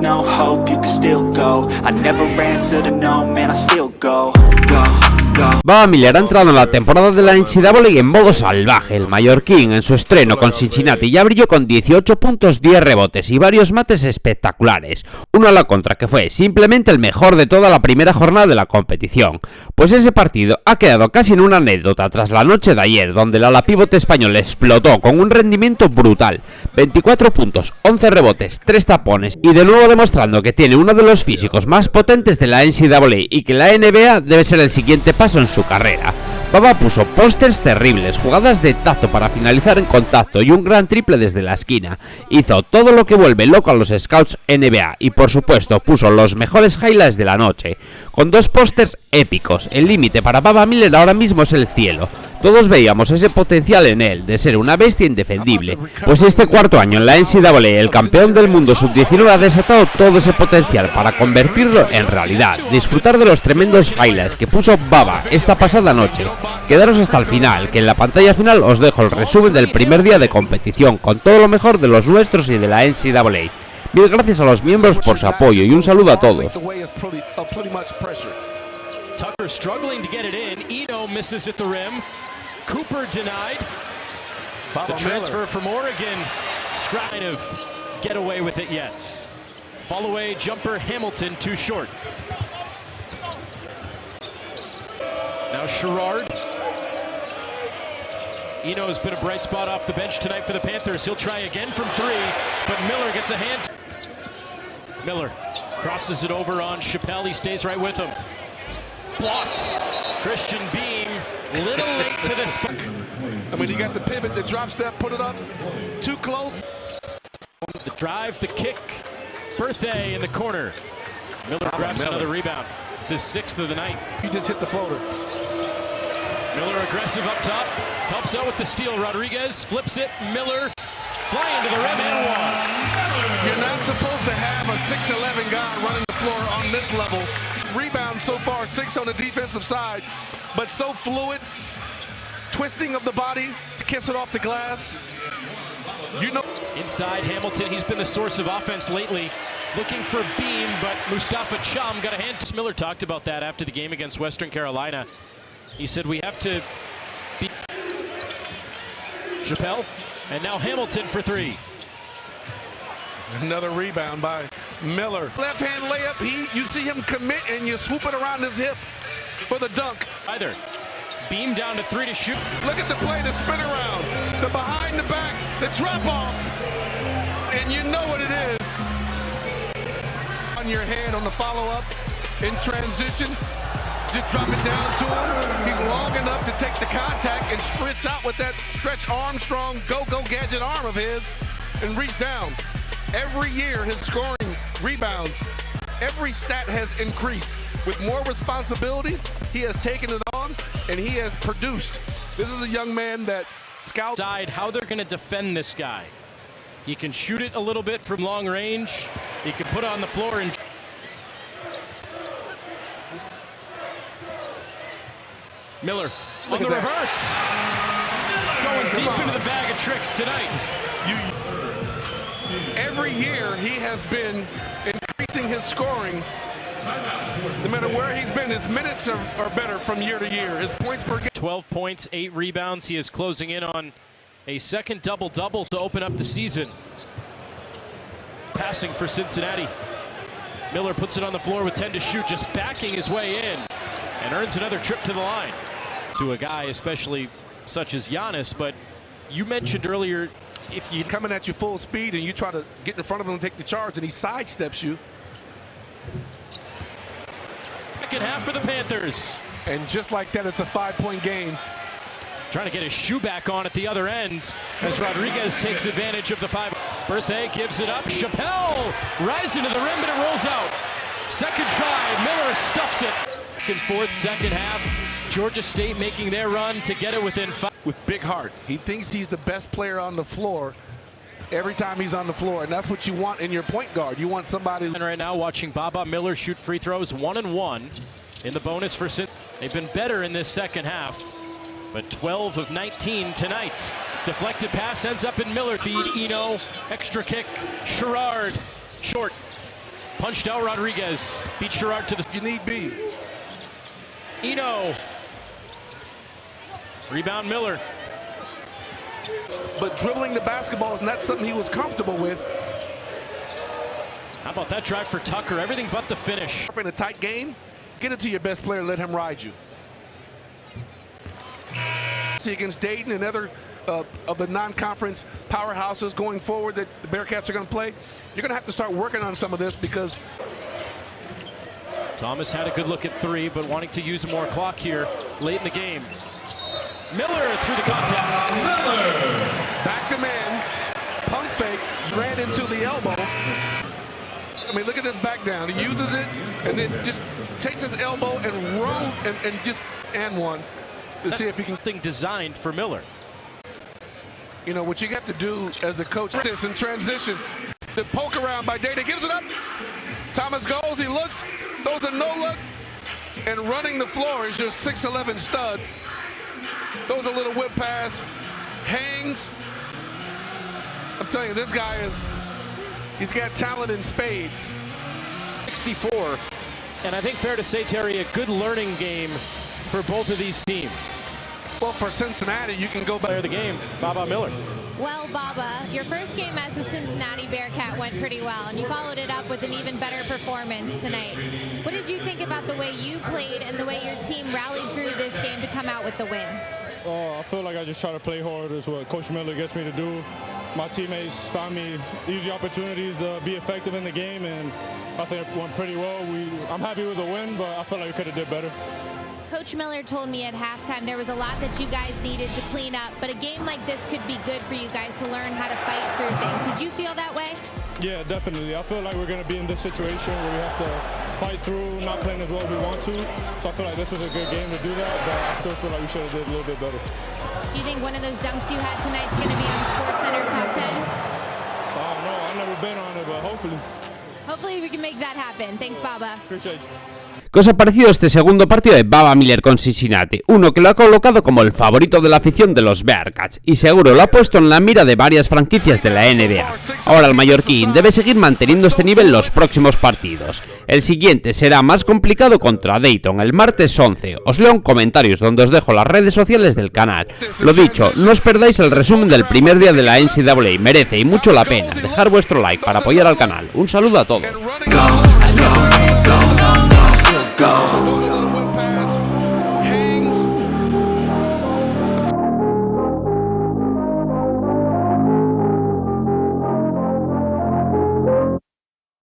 no hope, you can still go. I never answer to no, man, I still go. Baba Miller ha entrado en la temporada de la NCAA en modo salvaje. El mallorquín en su estreno con Cincinnati ya brilló con 18 puntos, 10 rebotes y varios mates espectaculares. Uno a la contra que fue simplemente el mejor de toda la primera jornada de la competición. Pues ese partido ha quedado casi en una anécdota tras la noche de ayer, donde el ala pivote español explotó con un rendimiento brutal. 24 puntos, 11 rebotes, 3 tapones y de nuevo demostrando que tiene uno de los físicos más potentes de la NCAA y que la NBA debe ser el siguiente paso en su carrera. Baba puso pósters terribles, jugadas de tazo para finalizar en contacto y un gran triple desde la esquina. Hizo todo lo que vuelve loco a los scouts NBA y por supuesto puso los mejores highlights de la noche. Con 2 pósters épicos, el límite para Baba Miller ahora mismo es el cielo. Todos veíamos ese potencial en él, de ser una bestia indefendible. Pues este cuarto año en la NCAA, el campeón del mundo sub-19 ha desatado todo ese potencial para convertirlo en realidad. Disfrutar de los tremendos highlights que puso Baba esta pasada noche. Quedaros hasta el final, que en la pantalla final os dejo el resumen del primer día de competición, con todo lo mejor de los nuestros y de la NCAA. Mil gracias a los miembros por su apoyo y un saludo a todos. Tucker struggling to get it in. Eno misses at the rim. Cooper denied. The transfer from Oregon. Trying to get away with it yet. Fall away jumper Hamilton too short. Now Sherrard. Eno's been a bright spot off the bench tonight for the Panthers. He'll try again from 3, but Miller gets a hand. Miller crosses it over on Chappelle. He stays right with him. Blocked. Christian Beam, little late to the spot. I mean, you got the pivot, the drop step, put it up, too close. The drive, the kick, Birthday in the corner. Miller grabs another rebound. It's his 6th of the night. He just hit the floater. Miller aggressive up top, helps out with the steal. Rodriguez flips it, Miller flying to the rim and one. You're not supposed to have a 6'11" guy running the floor on this level. Rebound so far, 6 on the defensive side, but so fluid. Twisting of the body to kiss it off the glass. You know. Inside Hamilton, he's been the source of offense lately. Looking for Beam, but Mustafa Chum got a hand. Miller talked about that after the game against Western Carolina. He said we have to beat Chappelle, and now Hamilton for 3. Another rebound by Miller. Left hand layup, you see him commit and you swoop it around his hip for the dunk. Either. Beam down to 3 to shoot. Look at the play, the spin around, the behind the back, the drop off. And you know what it is. On your hand on the follow up in transition. Just drop it down to him. He's long enough to take the contact and spritz out with that stretch Armstrong go-go gadget arm of his and reach down. Every year his scoring, rebounds, every stat has increased. With more responsibility, he has taken it on and he has produced. This is a young man that scouts. How they're going to defend this guy. He can shoot it a little bit from long range. He can put it on the floor and Miller on the reverse. Going deep into the bag of tricks tonight. Every year he has been increasing his scoring. No matter where he's been, his minutes are better from year to year. His points per game. 12 points, 8 rebounds. He is closing in on a second double-double to open up the season. Passing for Cincinnati. Miller puts it on the floor with 10 to shoot, just backing his way in, and earns another trip to the line. To a guy especially such as Giannis, but you mentioned earlier, if you coming at you full speed and you try to get in front of him and take the charge and he sidesteps you. Second half for the Panthers. And just like that, it's a 5-point game. Trying to get his shoe back on at the other end as Rodriguez takes advantage of the 5. Birthday gives it up. Chappelle rising to the rim, but it rolls out. Second try, Miller stuffs it. Back and forth, second half. Georgia State making their run to get it within 5. With big heart. He thinks he's the best player on the floor every time he's on the floor, and that's what you want in your point guard. You want somebody. And right now watching Baba Miller shoot free throws 1-1 in the bonus for Cincinnati. They've been better in this second half, but 12 of 19 tonight. Deflected pass ends up in Miller feed. Eno, extra kick, Sherrard, short. Punched out Rodriguez. Beat Sherrard to the... You need B. Eno. Rebound Miller. But dribbling the basketball is not something he was comfortable with. How about that drive for Tucker? Everything but the finish. In a tight game, get it to your best player, let him ride you. See against Dayton and other of the non-conference powerhouses going forward that the Bearcats are going to play, you're going to have to start working on some of this because... Thomas had a good look at three, but wanting to use more clock here late in the game. Miller through the contact. Miller! Back to man, pump fake, ran into the elbow. I mean, look at this back down. He uses it and then just takes his elbow and runs and one to see if he can... Thing designed for Miller. You know, what you have to do as a coach, this in transition, the poke around by Data, gives it up. Thomas goes, he looks, throws a no look, and running the floor is your 6'11" stud. Throws a little whip pass, hangs. I'm telling you, this guy he's got talent in spades. 64, and I think fair to say, Terry, a good learning game for both of these teams. Well, for Cincinnati, you can go by the game, Baba Miller. Well, Baba, your first game as a Cincinnati Bearcat went pretty well, and you followed it up with an even better performance tonight. What did you think about the way you played and the way your team rallied through this game to come out with the win? I feel like I just try to play hard is what Coach Miller gets me to do. My teammates found me easy opportunities to be effective in the game, and I think it went pretty well. I'm happy with the win, but I feel like we could have did better. Coach Miller told me at halftime there was a lot that you guys needed to clean up, but a game like this could be good for you guys to learn how to fight through things. Did you feel that way? Yeah, definitely. I feel like we're going to be in this situation where we have to fight through, not playing as well as we want to. So I feel like this was a good game to do that, but I still feel like we should have did a little bit better. Do you think one of those dunks you had tonight is going to be on SportsCenter Top 10? I don't know. I've never been on it, but hopefully. Hopefully we can make that happen. Thanks, Baba. Appreciate you. ¿Qué os ha parecido este segundo partido de Baba Miller con Cincinnati? Uno que lo ha colocado como el favorito de la afición de los Bearcats y seguro lo ha puesto en la mira de varias franquicias de la NBA. Ahora el mallorquín debe seguir manteniendo este nivel en los próximos partidos. El siguiente será más complicado contra Dayton el martes 11. Os leo en comentarios donde os dejo las redes sociales del canal. Lo dicho, no os perdáis el resumen del primer día de la NCAA, merece y mucho la pena. Dejar vuestro like para apoyar al canal. Un saludo a todos. Go.